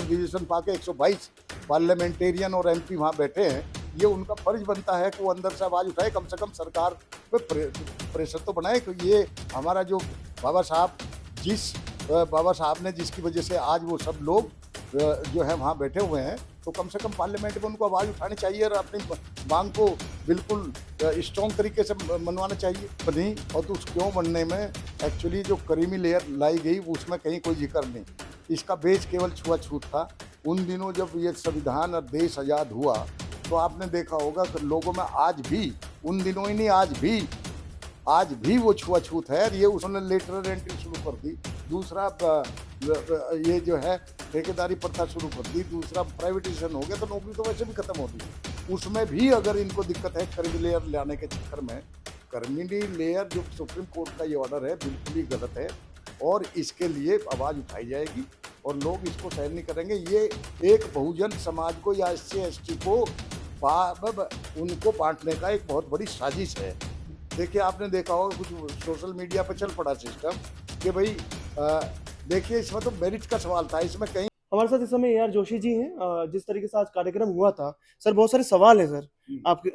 Reservation पाके 122 parliamentarian और MP वहाँ बैठे हैं। ये उनका फर्ज बनता है कि वो अंदर से आवाज उठाए, कम से कम सरकार पे प्रेशर तो बनाए कि ये हमारा जो बाबा साहब जिस बाबा साहब ने जिसकी वजह से आज वो सब लोग जो है वहाँ बैठे हुए हैं, तो कम से कम पार्लियामेंट में उनको आवाज उठानी चाहिए और अपनी मांग को बिल्कुल स्ट्रॉन्ग तरीके से मनवाना चाहिए। नहीं और तो उस क्यों बनने में एक्चुअली जो करीमी लेयर लाई गई उसमें कहीं कोई जिक्र नहीं, इसका बेस केवल छुआछूत था। उन दिनों जब ये संविधान और देश आज़ाद हुआ तो आपने देखा होगा कि लोगों में आज भी, उन दिनों ही नहीं आज भी वो छुआछूत है। ये उसने लेटरल एंट्री शुरू कर दी। दूसरा ये जो है ठेकेदारी प्रथा शुरू कर दी। दूसरा प्राइवेटाइजेशन हो गया, तो नौकरी तो वैसे भी खत्म हो गई। उसमें भी अगर इनको दिक्कत है क्रिमी लेयर लाने के चक्कर में, क्रिमी लेयर जो सुप्रीम कोर्ट का ये ऑर्डर है बिल्कुल ही गलत है और इसके लिए आवाज़ उठाई जाएगी और लोग इसको सहन नहीं करेंगे। ये एक बहुजन समाज को या SC ST को उनको बांटने का एक बहुत बड़ी साजिश है। देखिए आपने देखा होगा कुछ सोशल मीडिया पे चल पड़ा सिस्टम कि भाई देखिए इसमें तो मेरिट का सवाल था, इसमें कहीं हमारे साथ इस समय AR जोशी जी हैं। जिस तरीके से आज कार्यक्रम हुआ था सर, बहुत सारे सवाल हैं सर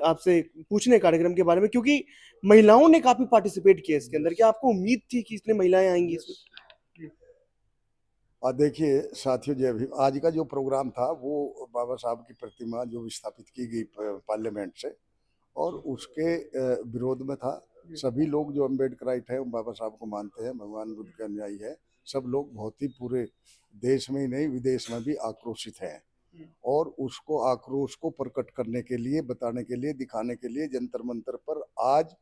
आपसे पूछने कार्यक्रम के बारे में, क्योंकि महिलाओं ने काफी पार्टिसिपेट किया इसके अंदर। क्या आपको उम्मीद थी कि इसमें महिलाएं आएंगी इसमें? देखिए साथियों, जय भीम। आज का जो प्रोग्राम था वो बाबा साहब की प्रतिमा जो विस्थापित की गई पार्लियामेंट से और उसके विरोध में था। सभी लोग जो अम्बेडकराइट है बाबा साहब को मानते हैं, भगवान बुद्ध के अनुयायी है, सब लोग बहुत ही पूरे देश में ही नहीं विदेश में भी आक्रोशित हैं और उसको आक्रोश को प्रकट करने के लिए, बताने के लिए, दिखाने के लिए जंतर मंतर पर आज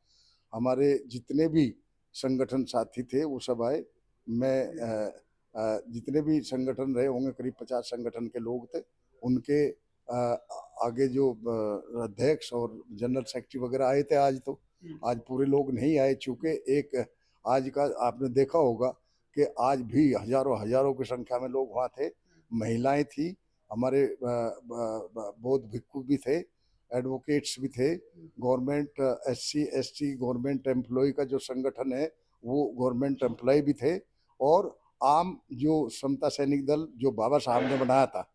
हमारे जितने भी संगठन साथी थे वो सब आए। मैं जितने भी संगठन रहे होंगे करीब 50 संगठन के लोग थे, उनके आगे जो अध्यक्ष और जनरल सेक्रेटरी वगैरह आए थे। आज पूरे लोग नहीं आए, चूंकि एक आज का आपने देखा होगा कि आज भी हजारों हजारों की संख्या में लोग वहाँ थे। महिलाएं थी, हमारे बौद्ध भिक्षु भी थे, एडवोकेट्स भी थे, government SC ST government employ का जो संगठन है वो गवर्नमेंट एम्प्लॉय भी थे और आम जो समता सैनिक दल जो बाबा साहब ने बनाया था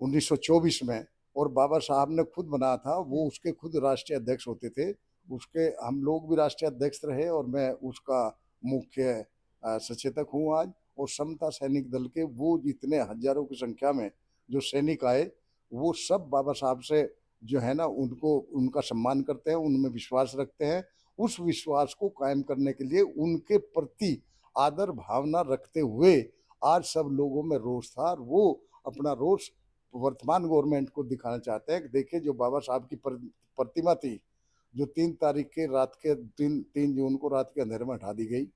1924 में और बाबा साहब ने खुद बनाया था, वो उसके खुद राष्ट्रीय अध्यक्ष होते थे। उसके हम लोग भी राष्ट्रीय अध्यक्ष रहे और मैं उसका मुख्य सचेतक हूँ आज। और समता सैनिक दल के वो जितने हजारों की संख्या में जो सैनिक आए वो सब बाबा साहब से जो है ना उनको उनका सम्मान करते हैं, उनमें विश्वास रखते हैं। उस विश्वास को कायम करने के लिए उनके प्रति आदर भावना रखते हुए आज सब लोगों में रोष था और वो अपना रोष वर्तमान गवर्नमेंट को दिखाना चाहते हैं कि देखिए जो बाबा साहब की प्रतिमा थी जो 3 तारीख के रात के 3 जून को रात के अंधेरे में हटा दी गई,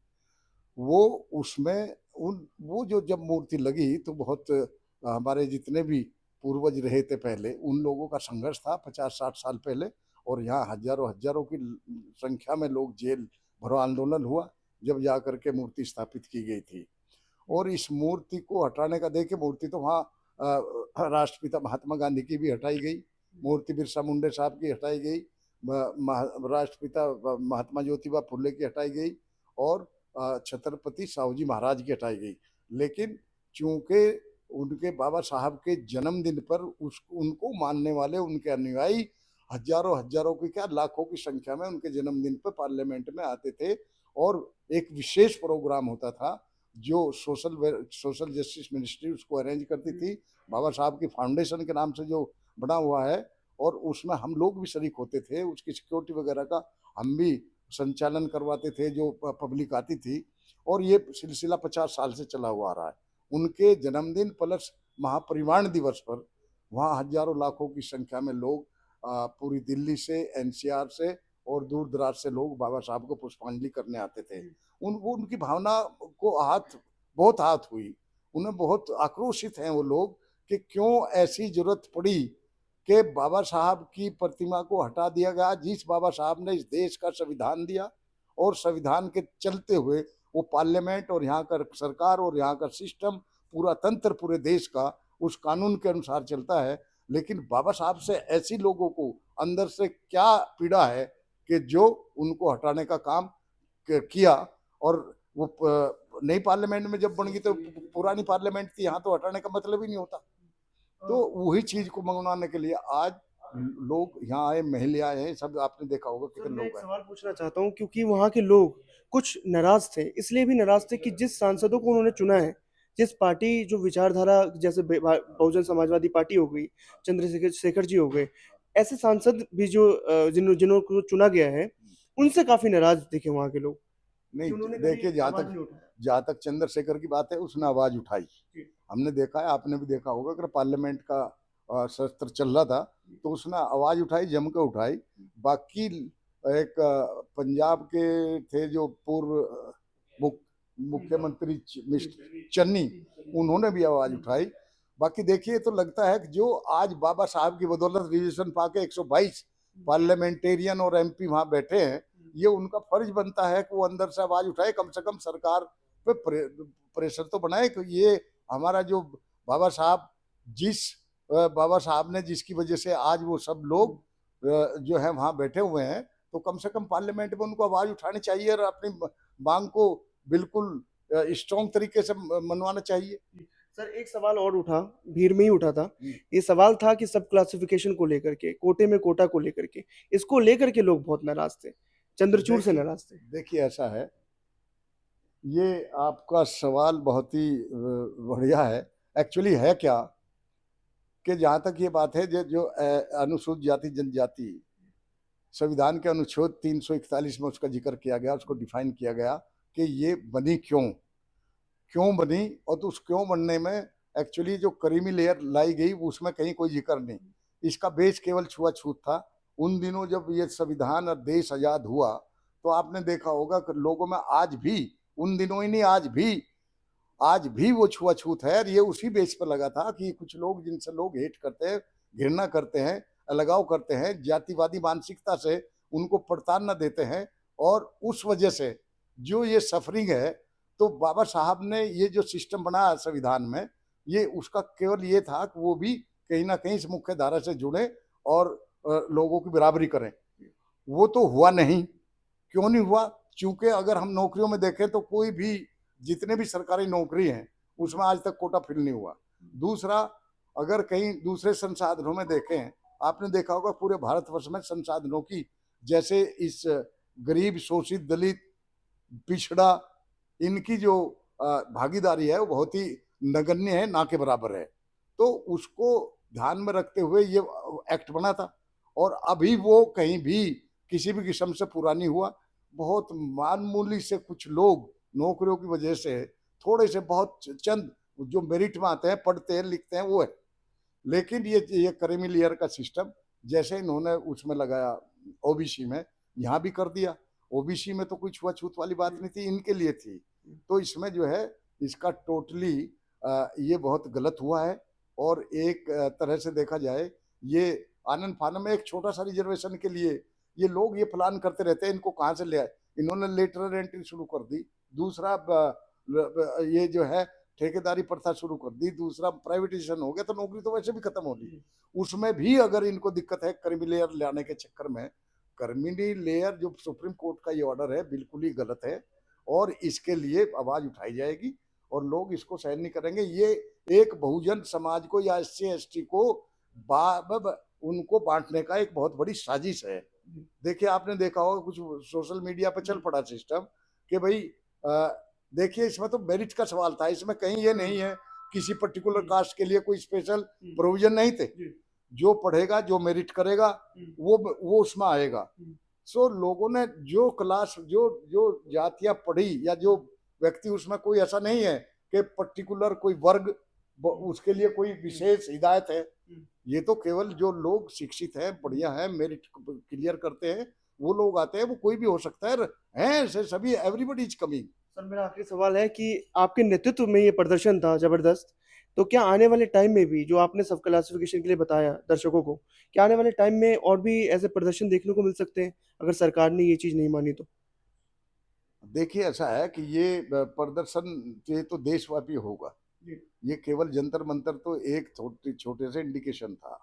वो उसमें उन वो जो जब मूर्ति लगी तो बहुत हमारे जितने भी पूर्वज रहे थे पहले उन लोगों का संघर्ष था 50-60 साल पहले और यहाँ हजारों हजारों की संख्या में लोग जेल भरो आंदोलन हुआ जब जा करके मूर्ति स्थापित की गई थी। और इस मूर्ति को हटाने का, देखिए मूर्ति तो वहाँ राष्ट्रपिता महात्मा गांधी की भी हटाई गई, मूर्ति बिरसा मुंडे साहब की हटाई गई, राष्ट्रपिता महात्मा ज्योतिबा फुले की हटाई गई और छत्रपति साहू जी महाराज की हटाई गई। लेकिन चूंकि उनके बाबा साहब के जन्मदिन पर उनको मानने वाले उनके अनुयायी हजारों हजारों की क्या लाखों की संख्या में उनके जन्मदिन पर पार्लियामेंट में आते थे और एक विशेष प्रोग्राम होता था जो सोशल जस्टिस मिनिस्ट्री उसको अरेंज करती थी, बाबा साहब की फाउंडेशन के नाम से जो बना हुआ है और उसमें हम लोग भी शरीक होते थे। उसकी सिक्योरिटी वगैरह का हम भी संचालन करवाते थे जो पब्लिक आती थी और ये सिलसिला 50 साल से चला हुआ आ रहा है। उनके जन्मदिन प्लस महापरिनिर्वाण दिवस पर वहाँ हजारों लाखों की संख्या में लोग पूरी दिल्ली से, NCR से और दूर दराज से लोग बाबा साहब को पुष्पांजलि करने आते थे। उनकी भावना को बहुत आहत हुई, उन्हें बहुत आक्रोशित हैं वो लोग कि क्यों ऐसी जरूरत पड़ी कि बाबा साहब की प्रतिमा को हटा दिया गया, जिस बाबा साहब ने इस देश का संविधान दिया और संविधान के चलते हुए वो पार्लियामेंट और यहाँ का सरकार और यहाँ का सिस्टम पूरा तंत्र पूरे देश का उस कानून के अनुसार चलता है। लेकिन बाबा साहब से ऐसी लोगों को अंदर से क्या पीड़ा है कि जो उनको हटाने का काम किया और वो नई पार्लियामेंट में जब बन गई तो पुरानी पार्लियामेंट थी, यहाँ तो हटाने का मतलब ही नहीं होता। तो वही चीज को मंगवाने के लिए आज लोग यहाँ आए, महिला आए हैं, सब आपने देखा होगा सर कितने मैं एक लोग आए। सवाल पूछना चाहता हूँ क्योंकि वहाँ के लोग कुछ नाराज थे, इसलिए भी नाराज थे कि जिस सांसदों को उन्होंने चुना है, जिस पार्टी जो विचारधारा जैसे बहुजन समाजवादी पार्टी हो गई, चंद्रशेखर शेखर जी हो गए, ऐसे सांसद भी जो जिनको चुना गया है, उनसे काफी नाराज दिखे वहाँ के लोग कि नहीं, उन्होंने कभी देखिए, आवाज नहीं उठाया। जहाँ तक चंद्रशेखर की बात है, उसने आवाज उठाई। जी, हमने देखा है, आपने भी देखा होगा, अगर पार्लियामेंट का सत्र चल रहा था तो उसने आवाज उठाई, जम के उठाई। बाकी एक पंजाब के थे जो पूर्व मुख्यमंत्री मिस्टर चन्नी, उन्होंने भी आवाज उठाई। बाकी देखिए, तो लगता है कि जो आज बाबा साहब की बदौलत रिजर्वेशन पाके 122 पार्लियामेंटेरियन और एमपी वहां बैठे हैं, ये उनका फर्ज बनता है कि वो अंदर से आवाज उठाए, कम से कम सरकार पे प्रेशर तो बनाए कि ये हमारा जो बाबा साहब जिस बाबा साहब ने जिसकी वजह से आज वो सब लोग जो है वहां बैठे हुए हैं, तो कम से कम पार्लियामेंट में उनको आवाज उठानी चाहिए और अपनी मांग को बिल्कुल स्ट्रॉन्ग तरीके से मनवाना चाहिए। सर एक सवाल और उठा, भीड़ में ही उठा था। ये सवाल था कि सब क्लासिफिकेशन को लेकर के, कोटे में कोटा को लेकर के, इसको लेकर के लोग बहुत नाराज थे, चंद्रचूड़ से देखिए, नाराज थे। देखिए ऐसा है, ये आपका सवाल बहुत ही बढ़िया है। एक्चुअली है क्या कि जहाँ तक ये बात है, जो जो अनुसूचित जाति जनजाति, संविधान के अनुच्छेद 341 में उसका जिक्र किया गया, उसको डिफाइन किया गया कि ये बनी क्यों, क्यों बनी, और तो उस क्यों बनने में एक्चुअली जो करीमी लेयर लाई गई उसमें कहीं कोई जिक्र नहीं। इसका बेस केवल छुआछूत था। उन दिनों जब ये संविधान और देश आजाद हुआ तो आपने देखा होगा कि लोगों में आज भी, उन दिनों ही नहीं, आज भी वो छुआछूत है। और ये उसी बेस पर लगा था कि कुछ लोग जिनसे लोग हेट करते हैं, घृणा करते हैं, अलगाव करते हैं, जातिवादी मानसिकता से उनको प्रताड़ना देते हैं, और उस वजह से जो ये सफरिंग है, तो बाबा साहब ने ये जो सिस्टम बनाया संविधान में, ये उसका केवल ये था कि वो भी कहीं ना कहीं इस मुख्य धारा से जुड़े और लोगों की बराबरी करें। वो तो हुआ नहीं। क्यों नहीं हुआ? क्योंकि अगर हम नौकरियों में देखें तो कोई भी, जितने भी सरकारी नौकरी हैं उसमें आज तक कोटा फिल नहीं हुआ। दूसरा, अगर कहीं दूसरे संसाधनों में देखें, आपने देखा होगा पूरे भारतवर्ष में संसाधनों की, जैसे इस गरीब, शोषित, दलित, पिछड़ा, इनकी जो भागीदारी है वो बहुत ही नगण्य है, ना के बराबर है। तो उसको ध्यान में रखते हुए ये एक्ट बना था, और अभी वो कहीं भी किसी भी किस्म से पूरा नहीं हुआ। बहुत मामूली से कुछ लोग नौकरियों की वजह से, थोड़े से बहुत चंद जो मेरिट में आते हैं, पढ़ते हैं, लिखते हैं, वो है। लेकिन ये क्रीमी लेयर का सिस्टम जैसे इन्होंने उसमें लगाया ओबीसी में, यहाँ भी कर दिया। ओबीसी में तो कोई छुआछूत वाली बात नहीं थी, इनके लिए थी। तो इसमें जो है, इसका टोटली ये बहुत गलत हुआ है। और एक तरह से देखा जाए, ये आनंद फानन में एक छोटा सा रिजर्वेशन के लिए ये लोग ये प्लान करते रहते हैं, इनको कहाँ से ले आए। इन्होंने लेटरल एंट्री शुरू कर दी। दूसरा, ये जो है ठेकेदारी प्रथा शुरू कर दी। दूसरा, प्राइवेटाइजेशन हो गया, तो नौकरी तो वैसे भी खत्म होगी। उसमें भी अगर इनको दिक्कत है क्रीमी लेयर लाने के चक्कर में, क्रीमी लेयर जो सुप्रीम कोर्ट का ये ऑर्डर है बिल्कुल ही गलत है, और इसके लिए आवाज उठाई जाएगी और लोग इसको सहन नहीं करेंगे। ये एक बहुजन समाज को या एससी एसटी को उनको बांटने का एक बहुत बड़ी साजिश है। देखिए, आपने देखा होगा कुछ सोशल मीडिया पर चल पड़ा सिस्टम कि भाई देखिए, इसमें तो मेरिट का सवाल था, इसमें कहीं ये नहीं है किसी पर्टिकुलर कास्ट के लिए कोई स्पेशल प्रोविजन नहीं थे। जो पढ़ेगा, जो मेरिट करेगा, वो उसमें आएगा। सो लोगों ने जो क्लास, जो जो जातियां पढ़ी, या जो व्यक्ति, उसमें कोई ऐसा नहीं है कि पर्टिकुलर कोई वर्ग उसके लिए कोई विशेष हिदायत है। ये तो केवल जो लोग शिक्षित हैं, बढ़िया हैं, मेरिट क्लियर करते हैं, वो लोग आते हैं। वो कोई भी हो सकता है, ऐसे सभी, एवरीबॉडी इज कमिंग। सर मेरा आखिरी सवाल है कि आपके नेतृत्व में ये प्रदर्शन था जबरदस्त, तो क्या आने वाले टाइम में भी जो आपने सब क्लासिफिकेशन के लिए बताया दर्शकों को, क्या आने वाले टाइम में और भी ऐसे प्रदर्शन देखने को मिल सकते हैं अगर सरकार ने ये चीज नहीं मानी तो? देखिए, ऐसा है कि ये प्रदर्शन ये तो देशव्यापी होगा। ये केवल जंतर मंतर तो एक छोटे से इंडिकेशन था,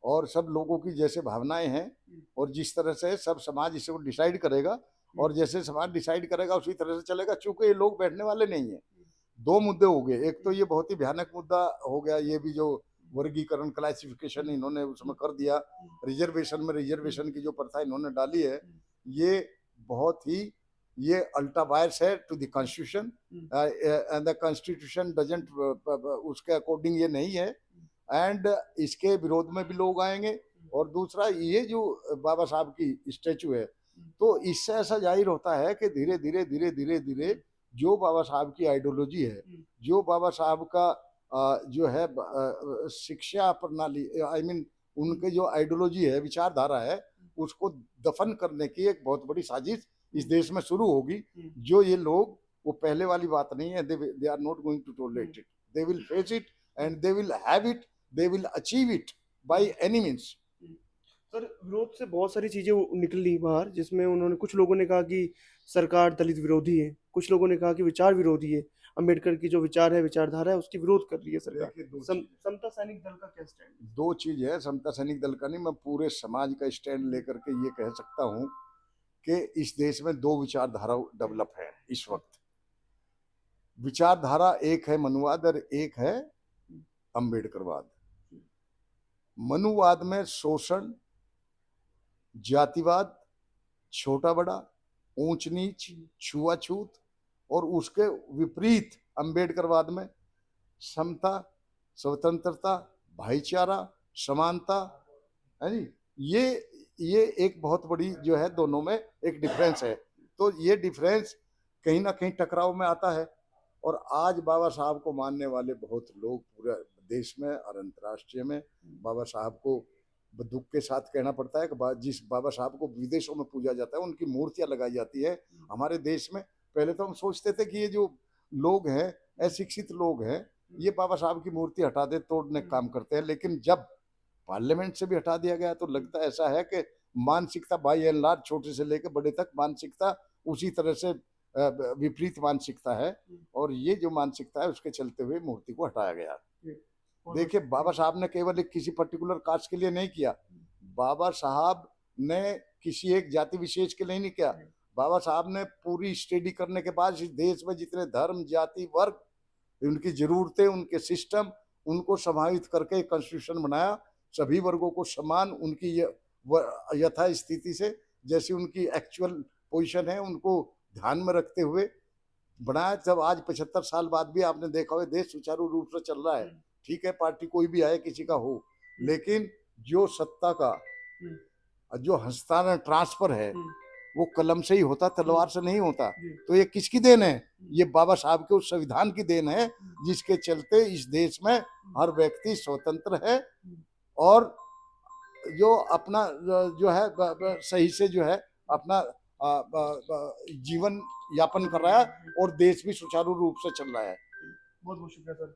और सब लोगों की जैसे भावनाएं हैं और जिस तरह से सब समाज इसको डिसाइड करेगा, और जैसे समाज डिसाइड करेगा उसी तरह से चलेगा, चूंकि ये लोग बैठने वाले नहीं है। दो मुद्दे हो गए, एक तो ये बहुत ही भयानक मुद्दा हो गया, ये भी जो वर्गीकरण क्लासिफिकेशन इन्होंने उसमें कर दिया, रिजर्वेशन में रिजर्वेशन की जो प्रथा इन्होंने डाली है, ये बहुत ही ये अल्ट्रा वायर्स है to the constitution, and the constitution doesn't उसके अकॉर्डिंग ये नहीं है, एंड इसके विरोध में भी लोग आएंगे। और दूसरा ये जो बाबा साहब की स्टेचू है, तो इससे ऐसा जाहिर होता है कि धीरे धीरे धीरे धीरे धीरे जो बाबा साहब की आइडियोलॉजी है, जो बाबा साहब का जो है शिक्षा प्रणाली, आई मीन उनके जो आइडियोलॉजी है, विचारधारा है, उसको दफन करने की एक बहुत बड़ी साजिश इस देश में शुरू होगी। जो ये लोग, वो पहले वाली बात नहीं है, they are not going to tolerate it, they will face it and they will have it, they will achieve it by any means. Sir विरोध से बहुत सारी चीजें निकली बाहर, जिसमें उन्होंने, कुछ लोगों ने कहा कि सरकार दलित विरोधी है, कुछ लोगों ने कहा कि विचार विरोधी है, अंबेडकर की जो विचार है, विचारधारा है, उसकी विरोध कर रही है सरकार। समता सैनिक दल का क्या स्टैंड? दो चीज है, समता सैनिक दल का नहीं, मैं पूरे समाज का स्टैंड लेकर के ये कह सकता हूँ कि इस देश में दो विचारधारा डेवलप है इस वक्त। विचारधारा एक है मनुवाद और एक है अंबेडकरवाद। मनुवाद में शोषण, जातिवाद, छोटा बड़ा, ऊंच नीच, छुआछूत, और उसके विपरीत अंबेडकरवाद में समता, स्वतंत्रता, भाईचारा, समानता है जी। ये एक बहुत बड़ी जो है, दोनों में एक डिफरेंस है। तो ये डिफरेंस कहीं ना कहीं टकराव में आता है। और आज बाबा साहब को मानने वाले बहुत लोग पूरे देश में और अंतर्राष्ट्रीय में, बाबा साहब को दुख के साथ कहना पड़ता है कि जिस बाबा साहब को विदेशों में पूजा जाता है, उनकी मूर्तियां लगाई जाती है हमारे देश में। पहले तो हम सोचते थे कि ये जो लोग हैं, अशिक्षित लोग हैं, ये बाबा साहब की मूर्ति हटा दे, तोड़ने का काम करते हैं। लेकिन जब पार्लियामेंट से भी हटा दिया गया, तो लगता ऐसा है कि मानसिकता बाई एंड लार्ज, छोटे से लेकर बड़े तक, मानसिकता उसी तरह से विपरीत मानसिकता है। और ये जो मानसिकता है, उसके चलते हुए मूर्ति को हटाया गया। देखिए, बाबा साहब ने केवल एक किसी पर्टिकुलर कास्ट के लिए नहीं किया, बाबा साहब ने किसी एक जाति विशेष के लिए नहीं किया। बाबा साहब ने पूरी स्टडी करने के बाद इस देश में जितने धर्म, जाति, वर्ग, उनकी जरूरतें, उनके सिस्टम, उनको समाहित करके कॉन्स्टिट्यूशन बनाया। सभी वर्गों को समान, उनकी यथा स्थिति से, जैसी उनकी एक्चुअल पोजीशन है, उनको ध्यान में रखते हुए बनाया। जब आज 75 साल बाद भी आपने देखा हो, देश सुचारू रूप से चल रहा है। ठीक है, पार्टी कोई भी आए, किसी का हो, लेकिन जो सत्ता का जो हस्तांतरण, ट्रांसफर है, वो कलम से ही होता, तलवार से नहीं होता। तो ये किसकी देन है? ये बाबा साहब के उस संविधान की देन है, जिसके चलते इस देश में हर व्यक्ति स्वतंत्र है और जो अपना जो है सही से जो है अपना जीवन यापन कर रहा है, और देश भी सुचारू रूप से चल रहा है। बहुत बहुत शुक्रिया सर।